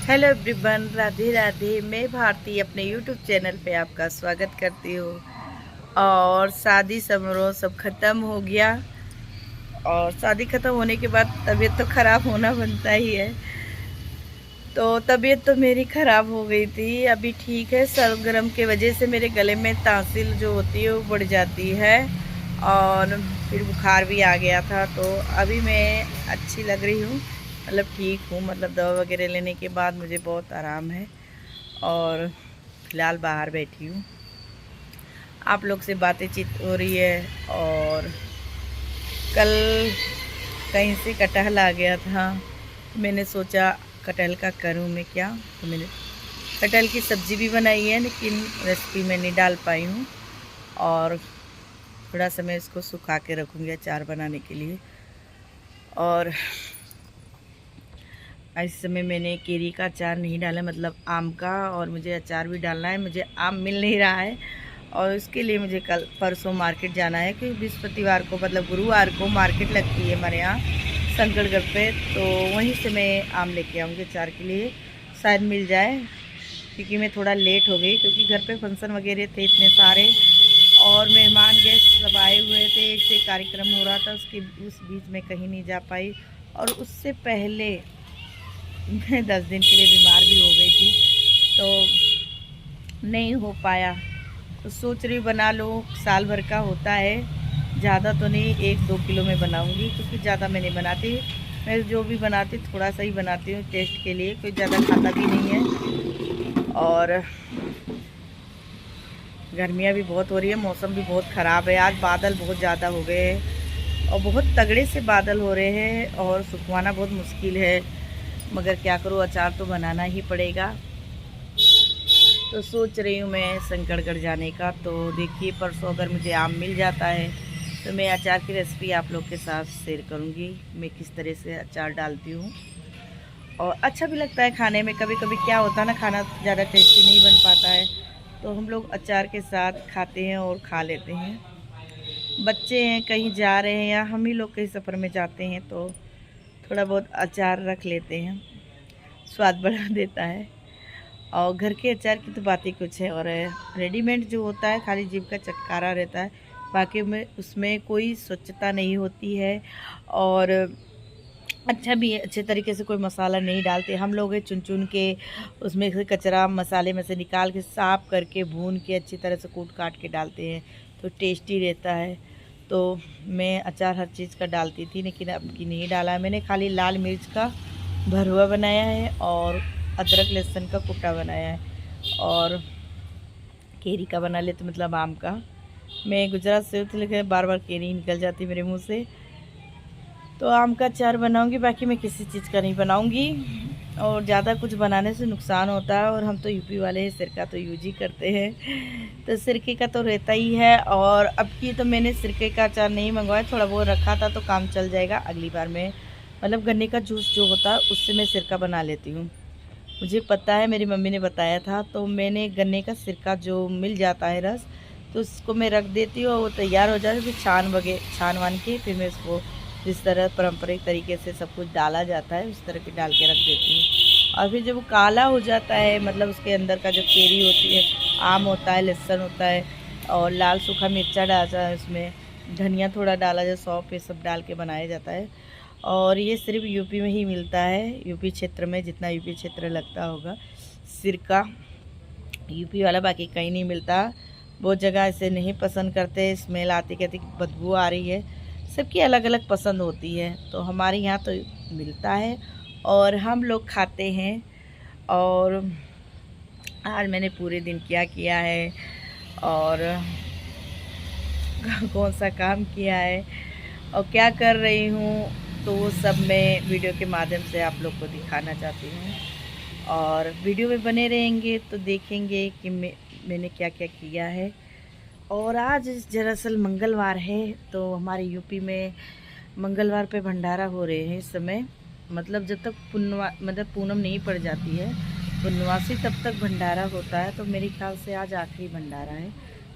Hello everyone, Radhe Radhe. मैं भारती अपने YouTube channel पे आपका स्वागत करती हूँ। और शादी समारोह सब ख़त्म हो गया। और शादी ख़त्म होने के बाद तबीयत तो ख़राब होना बनता ही है। तो तबीयत तो मेरी ख़राब हो गई थी, अभी ठीक है। सर्द गर्म के वजह से मेरे गले में तांसिल जो होती है वो बढ़ जाती है और फिर बुखार भी आ गया था। तो अभी मैं अच्छी लग रही हूँ, मतलब ठीक हूँ। मतलब दवा वगैरह लेने के बाद मुझे बहुत आराम है और फ़िलहाल बाहर बैठी हूँ, आप लोग से बातें चीत हो रही है। और कल कहीं से कटहल आ गया था, मैंने सोचा कटहल का करूँ मैं क्या। तो मैंने कटहल की सब्ज़ी भी बनाई है, लेकिन रेसिपी मैं नहीं डाल पाई हूँ। और थोड़ा सा मैं इसको सुखा के रखूँगी अचार बनाने के लिए। और इस समय मैंने केरी का अचार नहीं डाला, मतलब आम का। और मुझे अचार भी डालना है, मुझे आम मिल नहीं रहा है। और उसके लिए मुझे कल परसों मार्केट जाना है, क्योंकि बृहस्पतिवार को मतलब गुरुवार को मार्केट लगती है हमारे यहाँ शंकरगढ़ पे। तो वहीं से मैं आम लेके आऊँगी अचार के लिए, शायद मिल जाए। क्योंकि मैं थोड़ा लेट हो गई, क्योंकि घर पे फंक्शन वगैरह थे इतने सारे, और मेहमान गेस्ट सब आए हुए थे, एक से कार्यक्रम हो रहा था, उस बीच में कहीं नहीं जा पाई। और उससे पहले मैं 10 दिन के लिए बीमार भी हो गई थी, तो नहीं हो पाया। तो सोच रही बना लो, साल भर का होता है। ज़्यादा तो नहीं, 1-2 किलो में बनाऊंगी, क्योंकि ज़्यादा मैं नहीं बनाती। मैं जो भी बनाती थोड़ा सा ही बनाती हूँ टेस्ट के लिए, कोई ज़्यादा खाता भी नहीं है। और गर्मियाँ भी बहुत हो रही है, मौसम भी बहुत ख़राब है। आज बादल बहुत ज़्यादा हो गए हैं और बहुत तगड़े से बादल हो रहे हैं, और सुखवाना बहुत मुश्किल है। मगर क्या करूँ, अचार तो बनाना ही पड़ेगा। तो सोच रही हूँ मैं शंकरगढ़ जाने का। तो देखिए, परसों अगर मुझे आम मिल जाता है तो मैं अचार की रेसिपी आप लोग के साथ शेयर करूँगी, मैं किस तरह से अचार डालती हूँ। और अच्छा भी लगता है खाने में। कभी कभी क्या होता है ना, खाना ज़्यादा टेस्टी नहीं बन पाता है, तो हम लोग अचार के साथ खाते हैं और खा लेते हैं। बच्चे हैं, कहीं जा रहे हैं, या हम ही लोग कहीं सफ़र में जाते हैं, तो थोड़ा बहुत अचार रख लेते हैं, स्वाद बढ़ा देता है। और घर के अचार की तो बात ही कुछ है। और रेडीमेड जो होता है, खाली जीभ का चटकारा रहता है, बाकी में उसमें कोई स्वच्छता नहीं होती है। और अच्छा भी है, अच्छे तरीके से कोई मसाला नहीं डालते। हम लोग चुन चुन के उसमें से कचरा मसाले में से निकाल के साफ़ करके भून के अच्छी तरह से कूट काट के डालते हैं, तो टेस्टी रहता है। तो मैं अचार हर चीज़ का डालती थी, लेकिन अब की नहीं डाला। मैंने खाली लाल मिर्च का भरवा बनाया है और अदरक लहसुन का कुटा बनाया है। और केरी का बना लेते, मतलब आम का। मैं गुजरात से हूँ, तो लेकिन बार बार केरी निकल जाती मेरे मुंह से। तो आम का अचार बनाऊंगी, बाकी मैं किसी चीज़ का नहीं बनाऊंगी। और ज़्यादा कुछ बनाने से नुकसान होता है, और हम तो यूपी वाले हैं, सिरका तो यूज ही करते हैं, तो सिरके का तो रहता ही है। और अब की तो मैंने सिरके का अचार नहीं मंगवाया, थोड़ा बहुत रखा था, तो काम चल जाएगा। अगली बार मैं मतलब गन्ने का जूस जो होता है उससे मैं सिरका बना लेती हूँ। मुझे पता है, मेरी मम्मी ने बताया था। तो मैंने गन्ने का सिरका जो मिल जाता है रस, तो उसको मैं रख देती हूँ और वो तैयार हो जाता है। फिर छान वान के फिर मैं उसको जिस तरह पारंपरिक तरीके से सब कुछ डाला जाता है उस तरह के डाल के रख देती हूँ। और फिर जब वो काला हो जाता है, मतलब उसके अंदर का जो केरी होती है, आम होता है, लहसुन होता है, और लाल सूखा मिर्चा डालता है उसमें, धनिया थोड़ा डाला जाए, सौंफ, ये सब डाल के बनाया जाता है। और ये सिर्फ यूपी में ही मिलता है, यूपी क्षेत्र में, जितना यूपी क्षेत्र लगता होगा सिरका यूपी वाला, बाकी कहीं नहीं मिलता। बहुत जगह ऐसे नहीं पसंद करते, स्मेल आती, कहती बदबू आ रही है। सबकी अलग अलग पसंद होती है, तो हमारे यहाँ तो मिलता है और हम लोग खाते हैं। और आज मैंने पूरे दिन क्या किया है और कौन सा काम किया है और क्या कर रही हूँ, तो वो सब मैं वीडियो के माध्यम से आप लोग को दिखाना चाहती हूँ। और वीडियो में बने रहेंगे तो देखेंगे कि मैंने क्या क्या किया है। और आज दरअसल मंगलवार है, तो हमारे यूपी में मंगलवार पे भंडारा हो रहे हैं इस समय। मतलब जब तक पूनम नहीं पड़ जाती है, पूर्णवासी, तब तक भंडारा होता है। तो मेरे ख्याल से आज आखिरी भंडारा है।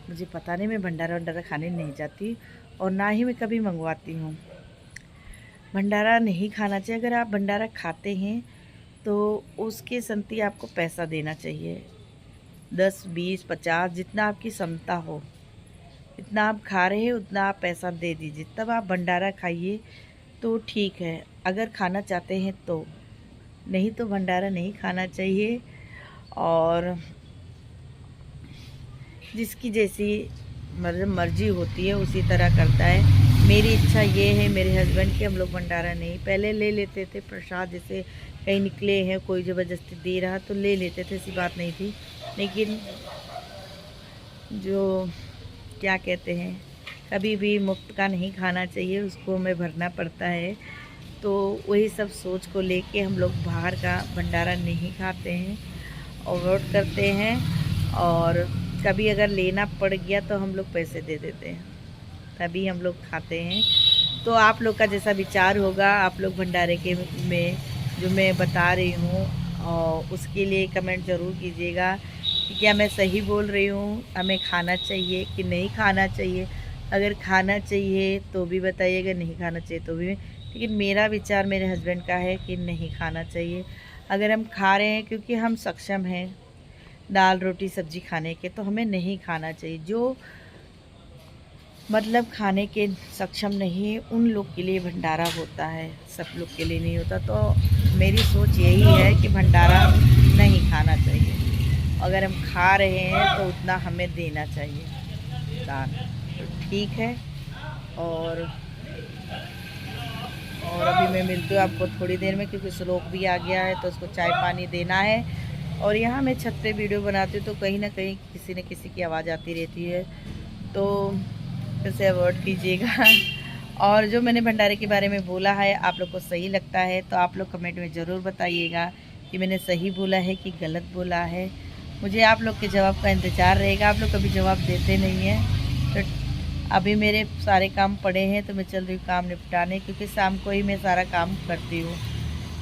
मुझे पता नहीं, मैं भंडारा वंडारा खाने नहीं जाती और ना ही मैं कभी मंगवाती हूँ। भंडारा नहीं खाना चाहिए। अगर आप भंडारा खाते हैं तो उसके संगति आपको पैसा देना चाहिए, 10, 20, 50 जितना आपकी क्षमता हो, इतना आप खा रहे हैं उतना आप पैसा दे दीजिए, तब आप भंडारा खाइए तो ठीक है। अगर खाना चाहते हैं तो, नहीं तो भंडारा नहीं खाना चाहिए। और जिसकी जैसी मर्जी होती है उसी तरह करता है। मेरी इच्छा ये है मेरे हस्बैंड की, हम लोग भंडारा नहीं, पहले ले लेते थे प्रसाद, जैसे कहीं निकले हैं कोई ज़बरदस्ती दे रहा तो ले लेते थे, ऐसी बात नहीं थी। लेकिन जो क्या कहते हैं, कभी भी मुफ्त का नहीं खाना चाहिए, उसको हमें भरना पड़ता है। तो वही सब सोच को लेके हम लोग बाहर का भंडारा नहीं खाते हैं, अवॉइड करते हैं। और कभी अगर लेना पड़ गया तो हम लोग पैसे दे देते हैं, तभी हम लोग खाते हैं। तो आप लोग का जैसा विचार होगा, आप लोग भंडारे के में जो मैं बता रही हूँ और उसके लिए कमेंट ज़रूर कीजिएगा कि क्या मैं सही बोल रही हूँ, हमें खाना चाहिए कि नहीं खाना चाहिए। अगर खाना चाहिए तो भी बताइएगा, नहीं खाना चाहिए तो भी। लेकिन मेरा विचार मेरे हस्बैंड का है कि नहीं खाना चाहिए। अगर हम खा रहे हैं क्योंकि हम सक्षम हैं दाल रोटी सब्जी खाने के, तो हमें नहीं खाना चाहिए। जो मतलब खाने के सक्षम नहीं, उन लोग के लिए भंडारा होता है, सब लोग के लिए नहीं होता। तो मेरी सोच यही है कि भंडारा नहीं खाना चाहिए। अगर हम खा रहे हैं तो उतना हमें देना चाहिए दान, तो ठीक है। और अभी मैं मिलती हूँ आपको थोड़ी देर में, क्योंकि श्लोक भी आ गया है तो उसको चाय पानी देना है। और यहाँ मैं छत पे वीडियो बनाती हूँ तो कहीं ना कहीं किसी न किसी की आवाज़ आती रहती है, तो इसे अवॉइड कीजिएगा। और जो मैंने भंडारे के बारे में बोला है आप लोग को सही लगता है तो आप लोग कमेंट में ज़रूर बताइएगा कि मैंने सही बोला है कि गलत बोला है। मुझे आप लोग के जवाब का इंतज़ार रहेगा, आप लोग कभी जवाब देते नहीं हैं। तो अभी मेरे सारे काम पड़े हैं तो मैं चल रही हूँ काम निपटाने, क्योंकि शाम को ही मैं सारा काम करती हूँ।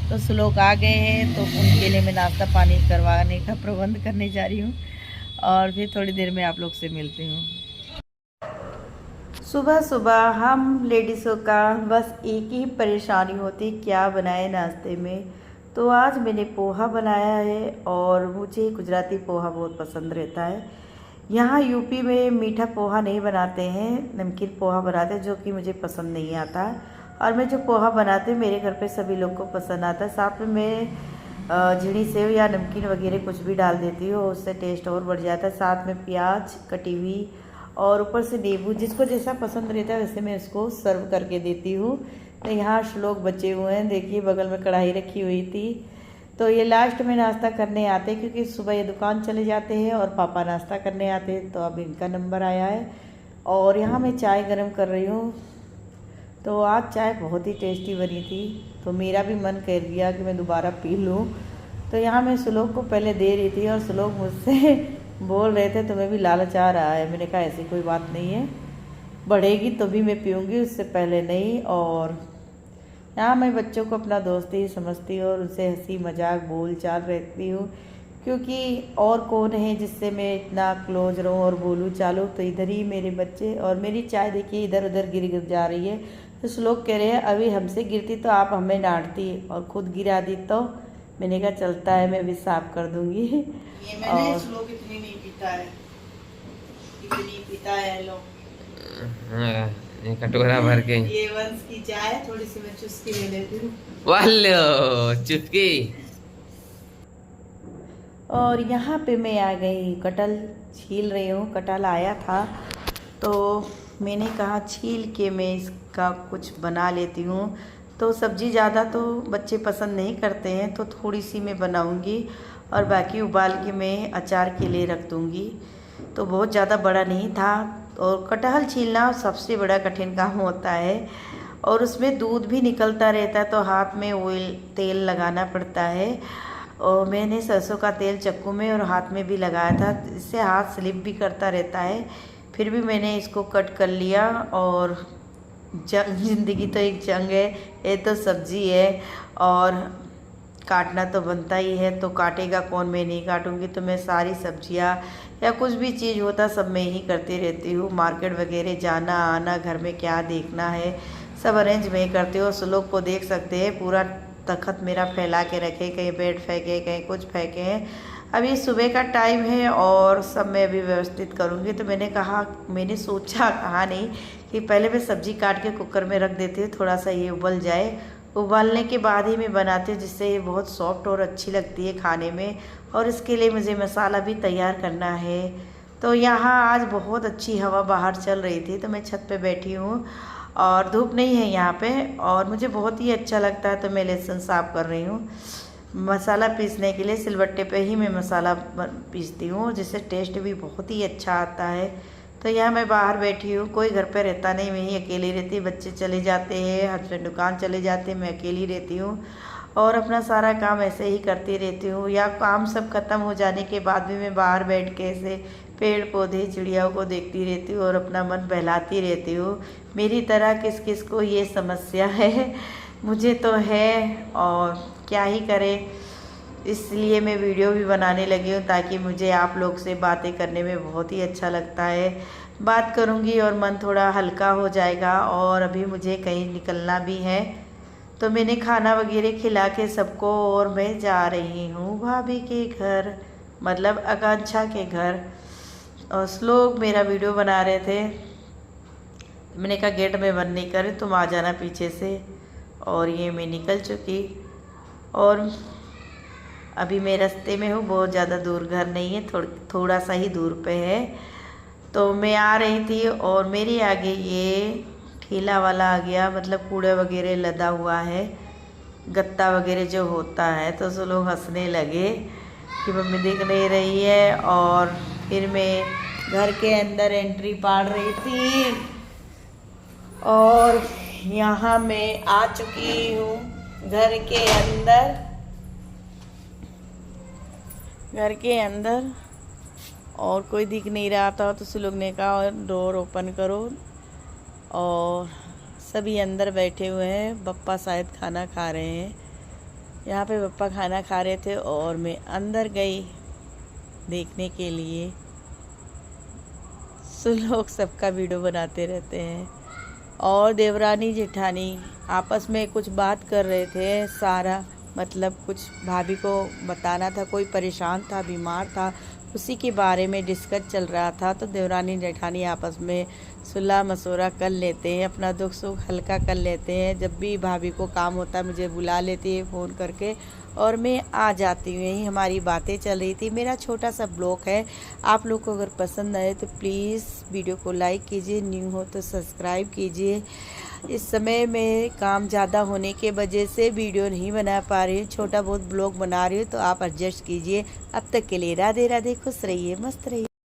तो श्लोक आ गए हैं तो उनके लिए मैं नाश्ता पानी करवाने का प्रबंध करने जा रही हूँ, और फिर थोड़ी देर में आप लोग से मिलती हूँ। सुबह सुबह हम लेडीज़ों का बस एक ही परेशानी होती, क्या बनाए नाश्ते में। तो आज मैंने पोहा बनाया है, और मुझे गुजराती पोहा बहुत पसंद रहता है। यहाँ यूपी में मीठा पोहा नहीं बनाते हैं, नमकीन पोहा बनाते हैं, जो कि मुझे पसंद नहीं आता। और मैं जो पोहा बनाती हूँ मेरे घर पे सभी लोग को पसंद आता है। साथ में मैं झीणी सेव या नमकीन वगैरह कुछ भी डाल देती हूँ, उससे टेस्ट और बढ़ जाता है। साथ में प्याज कटी हुई और ऊपर से नींबू, जिसको जैसा पसंद रहता है वैसे मैं उसको सर्व करके देती हूँ। तो यहाँ श्लोक बचे हुए हैं, देखिए बगल में कढ़ाई रखी हुई थी। तो ये लास्ट में नाश्ता करने आते हैं, क्योंकि सुबह ये दुकान चले जाते हैं और पापा नाश्ता करने आते हैं, तो अब इनका नंबर आया है। और यहाँ मैं चाय गरम कर रही हूँ। तो आज चाय बहुत ही टेस्टी बनी थी, तो मेरा भी मन कर गया कि मैं दोबारा पी लूँ। तो यहाँ मैं श्लोक को पहले दे रही थी और श्लोक मुझसे बोल रहे थे तो मैं भी लालच आ रहा है। मैंने कहा ऐसी कोई बात नहीं है, बढ़ेगी तो भी मैं पीऊँगी, उससे पहले नहीं। और यहाँ मैं बच्चों को अपना दोस्त ही समझती हूँ और उनसे हंसी मजाक बोल चाल रखती हूँ, क्योंकि और कौन है जिससे मैं इतना क्लोज रहूँ और बोलूँ चालूँ। तो इधर ही मेरे बच्चे, और मेरी चाय देखिए इधर उधर गिर जा रही है। तो श्लोक कह रहे हैं अभी हमसे गिरती तो आप हमें डांटती, और खुद गिरा दी तो मैंने कहा चलता है, मैं भी साफ कर दूंगी। ये मैंने और श्लोक इतनी नहीं पीता है, इतनी पीता है लोग कटोरा भर के। ये वंश की चाय, थोड़ी सी मैं चुस्की ले लेती हूँ। वालो चुटकी। और यहाँ पे मैं आ गई, कटहल छील रही हूँ। कटहल आया था तो मैंने कहा छील के मैं इसका कुछ बना लेती हूँ। तो सब्ज़ी ज़्यादा तो बच्चे पसंद नहीं करते हैं, तो थोड़ी सी मैं बनाऊँगी और बाकी उबाल के मैं अचार के लिए रख दूँगी। तो बहुत ज़्यादा बड़ा नहीं था। और कटहल छीलना सबसे बड़ा कठिन काम होता है, और उसमें दूध भी निकलता रहता है, तो हाथ में ऑयल तेल लगाना पड़ता है। और मैंने सरसों का तेल चक्कू में और हाथ में भी लगाया था, इससे हाथ स्लिप भी करता रहता है। फिर भी मैंने इसको कट कर लिया। और ज़िंदगी तो एक जंग है, ये तो सब्ज़ी है और काटना तो बनता ही है, तो काटेगा कौन, मैं नहीं काटूंगी। तो मैं सारी सब्जियां या कुछ भी चीज़ होता सब मैं ही करती रहती हूँ। मार्केट वगैरह जाना आना, घर में क्या देखना है सब अरेंज मैं करती हूँ। श्लोक को देख सकते हैं, पूरा तखत मेरा फैला के रखे, कहीं बेड फेंके, कहीं कुछ फेंके हैं। अभी सुबह का टाइम है और सब मैं अभी व्यवस्थित करूँगी। तो मैंने सोचा कहा नहीं कि पहले मैं सब्ज़ी काट के कुकर में रख देती हूँ, थोड़ा सा ये उबल जाए, उबालने के बाद ही मैं बनाती हूँ, जिससे ये बहुत सॉफ्ट और अच्छी लगती है खाने में। और इसके लिए मुझे मसाला भी तैयार करना है। तो यहाँ आज बहुत अच्छी हवा बाहर चल रही थी, तो मैं छत पे बैठी हूँ और धूप नहीं है यहाँ पे, और मुझे बहुत ही अच्छा लगता है। तो मैं लहसुन साफ़ कर रही हूँ। मसाला पीसने के लिए सिलबट्टे पे ही मैं मसाला पीसती हूँ, जिससे टेस्ट भी बहुत ही अच्छा आता है। तो यहाँ मैं बाहर बैठी हूँ, कोई घर पे रहता नहीं, मैं ही अकेली रहती। बच्चे चले जाते हैं, हस्बैंड दुकान चले जाते हैं, मैं अकेली रहती हूँ और अपना सारा काम ऐसे ही करती रहती हूँ। या काम सब खत्म हो जाने के बाद भी मैं बाहर बैठ के ऐसे पेड़ पौधे चिड़ियाओं को देखती रहती हूँ और अपना मन बहलाती रहती हूँ। मेरी तरह किस किस को ये समस्या है, मुझे तो है, और क्या ही करें। इसलिए मैं वीडियो भी बनाने लगी हूँ, ताकि मुझे आप लोग से बातें करने में बहुत ही अच्छा लगता है। बात करूँगी और मन थोड़ा हल्का हो जाएगा। और अभी मुझे कहीं निकलना भी है, तो मैंने खाना वगैरह खिला के सबको, और मैं जा रही हूँ भाभी के घर, मतलब आकांक्षा के घर। और श्लोक मेरा वीडियो बना रहे थे, मैंने कहा गेट में बंद नहीं करे, तुम आ जाना पीछे से। और ये मैं निकल चुकी, और अभी मैं रास्ते में हूँ, बहुत ज़्यादा दूर घर नहीं है, थोड़ा सा ही दूर पे है। तो मैं आ रही थी और मेरे आगे ये ठेला वाला आ गया, मतलब कूड़े वगैरह लदा हुआ है, गत्ता वगैरह जो होता है। तो सब लोग हंसने लगे कि मम्मी देख नहीं रही है। और फिर मैं घर के अंदर एंट्री पाड़ रही थी, और यहाँ मैं आ चुकी हूँ घर के अंदर, और कोई दिख नहीं रहा था। तो उस लोग ने कहा डोर ओपन करो, और सभी अंदर बैठे हुए हैं। बप्पा शायद खाना खा रहे हैं, यहाँ पे बप्पा खाना खा रहे थे, और मैं अंदर गई देखने के लिए। लोग सबका वीडियो बनाते रहते हैं। और देवरानी जेठानी आपस में कुछ बात कर रहे थे, सारा मतलब कुछ भाभी को बताना था, कोई परेशान था, बीमार था, उसी के बारे में डिस्कस चल रहा था। तो देवरानी जेठानी आपस में सुलह मशवरा कर लेते हैं, अपना दुख सुख हल्का कर लेते हैं। जब भी भाभी को काम होता है मुझे बुला लेती है फ़ोन करके, और मैं आ जाती हूँ। यही हमारी बातें चल रही थी। मेरा छोटा सा ब्लॉग है, आप लोग को अगर पसंद आए तो प्लीज़ वीडियो को लाइक कीजिए, न्यू हो तो सब्सक्राइब कीजिए। इस समय में काम ज़्यादा होने के वजह से वीडियो नहीं बना पा रही हूँ, छोटा बहुत ब्लॉग बना रही हूँ, तो आप एडजस्ट कीजिए। अब तक के लिए राधे राधे, खुश रहिए, मस्त रहिए।